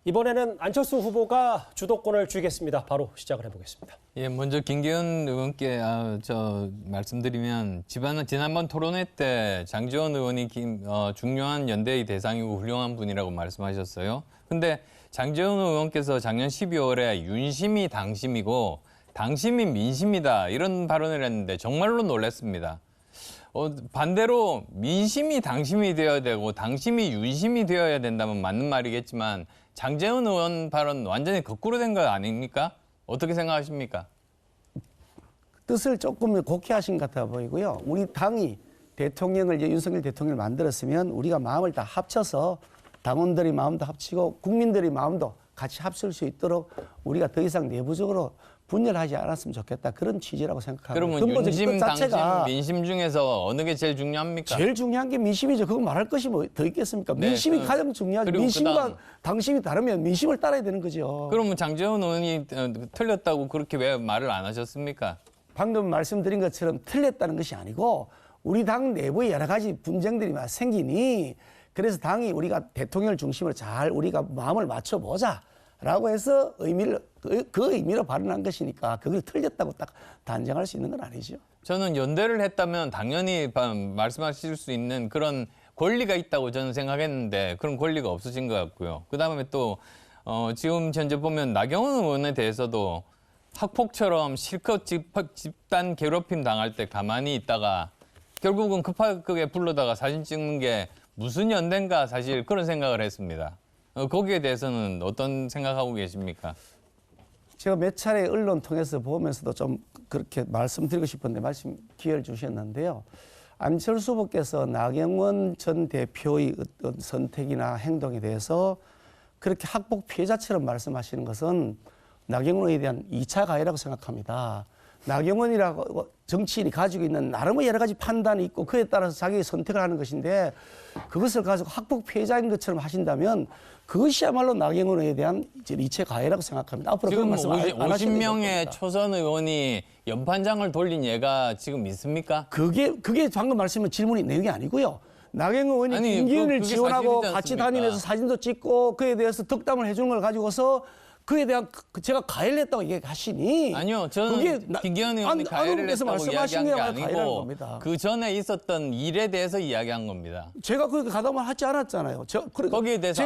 이번에는 안철수 후보가 주도권을 쥐겠습니다. 바로 시작을 해보겠습니다. 예, 먼저 김기현 의원께 말씀드리면 지난번 토론회 때 장제원 의원이 중요한 연대의 대상이고 훌륭한 분이라고 말씀하셨어요. 근데 장제원 의원께서 작년 12월에 윤심이 당심이고 당심이 민심이다 이런 발언을 했는데 정말로 놀랐습니다. 반대로 민심이 당심이 되어야 되고 당심이 윤심이 되어야 된다면 맞는 말이겠지만 장제원 의원 발언 완전히 거꾸로 된 거 아닙니까? 어떻게 생각하십니까? 뜻을 조금 곡해하신 것 같아 보이고요. 우리 당이 대통령을 윤석열 대통령을 만들었으면 우리가 마음을 다 합쳐서 당원들의 마음도 합치고 국민들의 마음도 같이 합칠 수 있도록 우리가 더 이상 내부적으로 분열하지 않았으면 좋겠다. 그런 취지라고 생각합니다. 그러면 윤심, 당심, 민심 중에서 어느 게 제일 중요합니까? 제일 중요한 게 민심이죠. 그거 말할 것이 뭐 더 있겠습니까? 네, 민심이 가장 중요하죠. 민심과 당심이 다르면 민심을 따라야 되는 거죠. 그러면 장제원 의원이 틀렸다고 그렇게 왜 말을 안 하셨습니까? 방금 말씀드린 것처럼 틀렸다는 것이 아니고 우리 당 내부에 여러 가지 분쟁들이 생기니 그래서 당이 우리가 대통령을 중심으로 잘 우리가 마음을 맞춰보자라고 해서 그 의미로 발언한 것이니까 그걸 틀렸다고 딱 단정할 수 있는 건 아니죠. 저는 연대를 했다면 당연히 말씀하실 수 있는 그런 권리가 있다고 저는 생각했는데 그런 권리가 없으신 것 같고요. 그다음에 또 지금 현재 보면 나경원 의원에 대해서도 학폭처럼 실컷 집단 괴롭힘 당할 때 가만히 있다가 결국은 급하게 불러다가 사진 찍는 게 무슨 연대인가 사실 그런 생각을 했습니다. 거기에 대해서는 어떤 생각하고 계십니까? 제가 몇 차례 언론 통해서 보면서도 좀 그렇게 말씀드리고 싶은데 말씀 기회를 주셨는데요. 안철수 후보께서 나경원 전 대표의 어떤 선택이나 행동에 대해서 그렇게 학폭 피해자처럼 말씀하시는 것은 나경원에 대한 2차 가해라고 생각합니다. 나경원이라고 정치인이 가지고 있는 나름의 여러 가지 판단이 있고 그에 따라서 자기의 선택을 하는 것인데 그것을 가지고 학폭 피해자인 것처럼 하신다면 그것이야말로 나경원에 대한 2차 가해라고 생각합니다. 앞으로 그런 말씀 안 하셔도 50명의 초선 의원이 연판장을 돌린 예가 지금 있습니까? 그게 방금 말씀하신 질문이 내용이 아니고요. 나경원 의원이 김기현을 지원하고 같이 다니면서 사진도 찍고 그에 대해서 덕담을 해주는 걸 가지고서 그에 대한 제가 가해를 했다고 얘기하시니 아니요. 저는 김기현 의원이 가해를 했다고 이야기한 게 아니고 그 전에 있었던 일에 대해서 이야기한 겁니다. 제가 그렇게 가담을 하지 않았잖아요. 거기에 대해서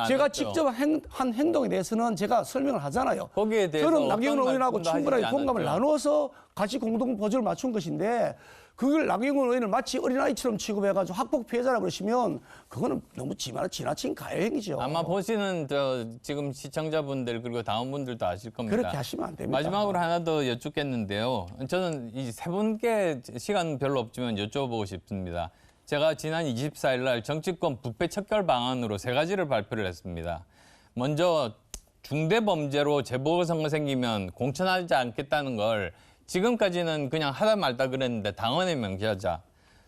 제가 직접 한 행동에 대해서는 제가 설명을 하잖아요. 거기에 대해서 저는 나경원 의원하고 충분하게 공감을 나누어서 같이 공동 보조를 맞춘 것인데 그걸 나경원 의원을 마치 어린아이처럼 취급해가지고 학폭 피해자라고 그러시면 그거는 너무 지나친 가해 행위죠. 아마 보시는 지금 시청자분들 그리고 다음분들도 아실 겁니다. 그렇게 하시면 안 됩니다. 마지막으로 하나 더 여쭙겠는데요. 저는 이 세 분께 시간 별로 없지만 여쭤보고 싶습니다. 제가 지난 24일 날 정치권 부패 척결 방안으로 3가지를 발표를 했습니다. 먼저 중대범죄로 재보궐선거 생기면 공천하지 않겠다는 걸 지금까지는 그냥 하다 말다 그랬는데 당원에 명시하자.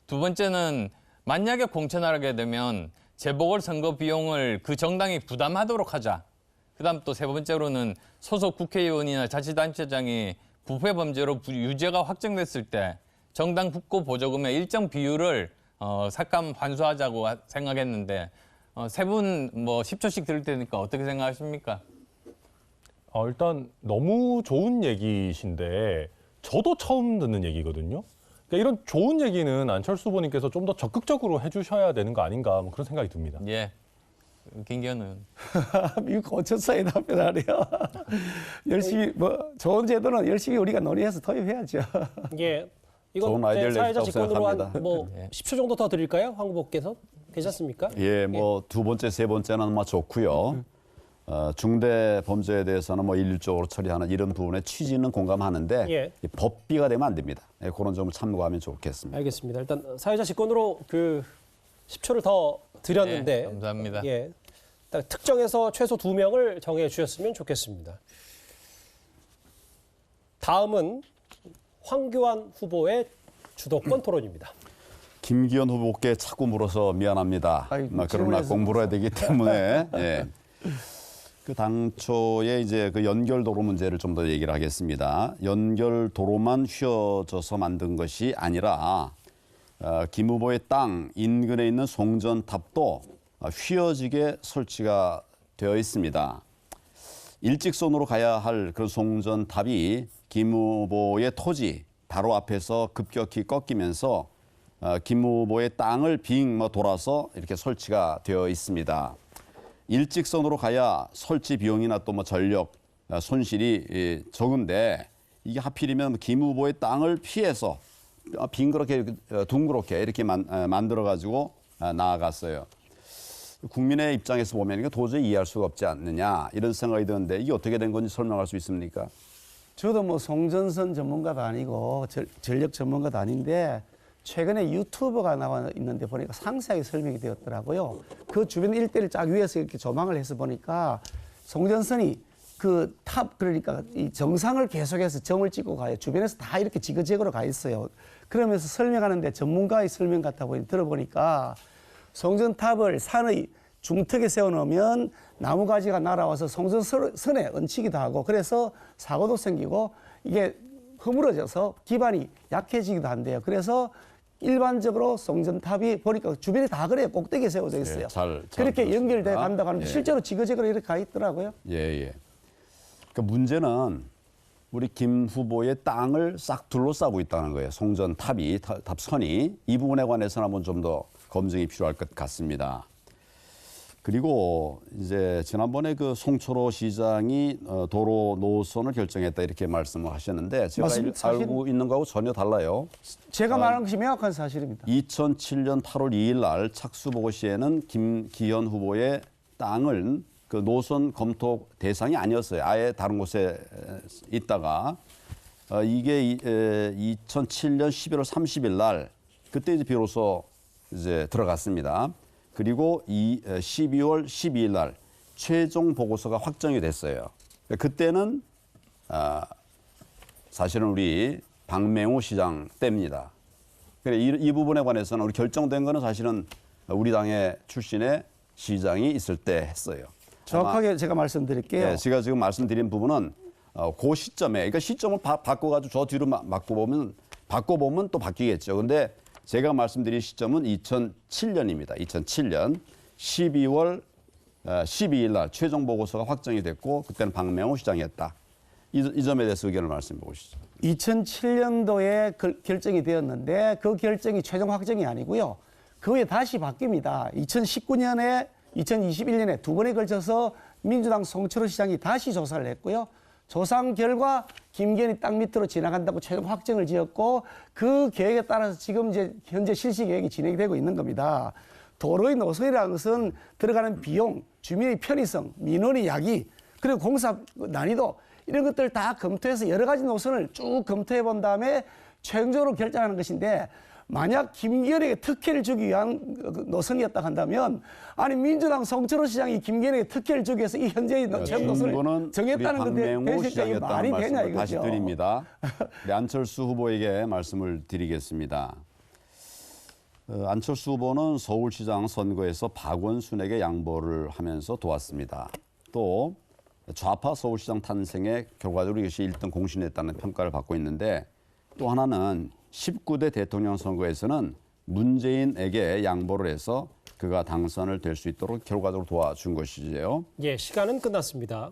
두 번째는 만약에 공천하게 되면 재보궐선거 비용을 그 정당이 부담하도록 하자. 그다음 또 3번째로는 소속 국회의원이나 자치단체장이 부패 범죄로 유죄가 확정됐을 때 정당 국고 보조금의 일정 비율을 삭감 환수하자고 생각했는데 세 분 뭐 10초씩 들을 테니까 어떻게 생각하십니까? 일단 너무 좋은 얘기신데 저도 처음 듣는 얘기거든요. 그러니까 이런 좋은 얘기는 안철수 후보님께서 좀 더 적극적으로 해주셔야 되는 거 아닌가 뭐 그런 생각이 듭니다. 예, 김기현 의원. 미국 고천사에 답변하래요. 열심히 좋은 제도는 열심히 우리가 논의해서 도입해야죠. 예, 이건 사회자 직권으로 한 10초 정도 더 드릴까요, 황 후보께서? 괜찮습니까? 예, 두 번째, 세 번째는 좋고요. 중대 범죄에 대해서는 일률적으로 처리하는 이런 부분의 취지는 공감하는데 예. 법비가 되면 안 됩니다. 예, 그런 점을 참고하면 좋겠습니다. 알겠습니다. 일단 사회자 직권으로 10초를 더 드렸는데 네, 감사합니다. 예, 특정해서 최소 2명을 정해 주셨으면 좋겠습니다. 다음은 황교안 후보의 주도권 토론입니다. 김기현 후보께 자꾸 물어서 미안합니다. 그러나 공부를 해야 되기 때문에 예. 그 당초에 이제 그 연결도로 문제를 좀 더 얘기를 하겠습니다. 연결도로만 휘어져서 만든 것이 아니라 김 후보의 땅 인근에 있는 송전탑도 휘어지게 설치가 되어 있습니다. 일직선으로 가야 할 그런 송전탑이 김 후보의 토지 바로 앞에서 급격히 꺾이면서 김 후보의 땅을 빙 돌아서 이렇게 설치가 되어 있습니다. 일직선으로 가야 설치 비용이나 또 전력 손실이 적은데 이게 하필이면 김 후보의 땅을 피해서 빙그렇게 둥그렇게 이렇게 만들어 가지고 나아갔어요. 국민의 입장에서 보면 이게 도저히 이해할 수가 없지 않느냐 이런 생각이 드는데 이게 어떻게 된 건지 설명할 수 있습니까? 저도 뭐 송전선 전문가도 아니고 전력 전문가도 아닌데 최근에 유튜버가 나와 있는데 보니까 상세하게 설명이 되었더라고요. 그 주변 일대를 쫙 위에서 이렇게 조망을 해서 보니까 송전선이 그 탑 그러니까 이 정상을 계속해서 점을 찍고 가요. 주변에서 다 이렇게 지그재그로 가 있어요. 그러면서 설명하는데 전문가의 설명 같아 들어보니까 송전탑을 산의 중턱에 세워놓으면 나무가지가 날아와서 송전선에 얹히기도 하고 그래서 사고도 생기고 이게 허물어져서 기반이 약해지기도 한대요. 그래서 일반적으로 송전탑이 보니까 주변에 다 그래요. 꼭대기에 세워져 있어요. 잘 그렇게 연결돼 들었습니다. 간다고 하는데 실제로 지그재그로 이렇게 가 있더라고요. 예. 그러니까 문제는 우리 김 후보의 땅을 싹 둘러싸고 있다는 거예요. 송전탑이 탑선이 이 부분에 관해서는 한번 좀 더 검증이 필요할 것 같습니다. 그리고 이제 지난번에 그 송철호 시장이 도로 노선을 결정했다 이렇게 말씀을 하셨는데 제가 알고 있는 거하고 전혀 달라요. 제가 말한 것이 명확한 사실입니다. 2007년 8월 2일 날 착수보고 시에는 김기현 후보의 땅은 그 노선 검토 대상이 아니었어요. 아예 다른 곳에 있다가 이게 2007년 11월 30일 날 그때 이제 비로소 이제 들어갔습니다. 그리고 12월 12일 날 최종 보고서가 확정이 됐어요. 그때는 사실은 우리 박맹호 시장 때입니다. 그래 이 부분에 관해서는 우리 결정된 거는 사실은 우리 당의 출신의 시장이 있을 때 했어요. 정확하게 제가 말씀드릴게요. 네, 제가 지금 말씀드린 부분은 그 시점에 그러니까 시점을 바꿔가지고 저 뒤로 바꿔보면 또 바뀌겠죠. 근데 제가 말씀드린 시점은 2007년입니다. 2007년 12월 12일 날 최종 보고서가 확정이 됐고 그때는 박맹호 시장이었다. 이 점에 대해서 의견을 말씀해 보시죠. 2007년도에 결정이 되었는데 그 결정이 최종 확정이 아니고요. 그 후에 다시 바뀝니다. 2019년에 2021년에 두 번에 걸쳐서 민주당 송철호 시장이 다시 조사를 했고요. 조사 결과 김기현이 땅 밑으로 지나간다고 최종 확정을 지었고 그 계획에 따라서 지금 이제 현재 실시 계획이 진행이 되고 있는 겁니다. 도로의 노선이라는 것은 들어가는 비용, 주민의 편의성, 민원의 야기, 그리고 공사 난이도 이런 것들 다 검토해서 여러 가지 노선을 쭉 검토해 본 다음에 최종적으로 결정하는 것인데 만약 김기현에게 특혜를 주기 위한 노선이었다 한다면 아니 민주당 송철호 시장이 김기현에게 특혜를 주기 위해서 이 현재의 최종 노선을 정했다는 건데 박맹호 말이 되냐 이거죠. 다시 드립니다. 네, 안철수 후보에게 말씀을 드리겠습니다. 안철수 후보는 서울시장 선거에서 박원순에게 양보를 하면서 도왔습니다. 또 좌파 서울시장 탄생에 결과적으로 이것이 1등 공신했다는 평가를 받고 있는데 또 하나는 19대 대통령 선거에서는 문재인에게 양보를 해서 그가 당선을 될 수 있도록 결과적으로 도와준 것이지요. 예, 시간은 끝났습니다.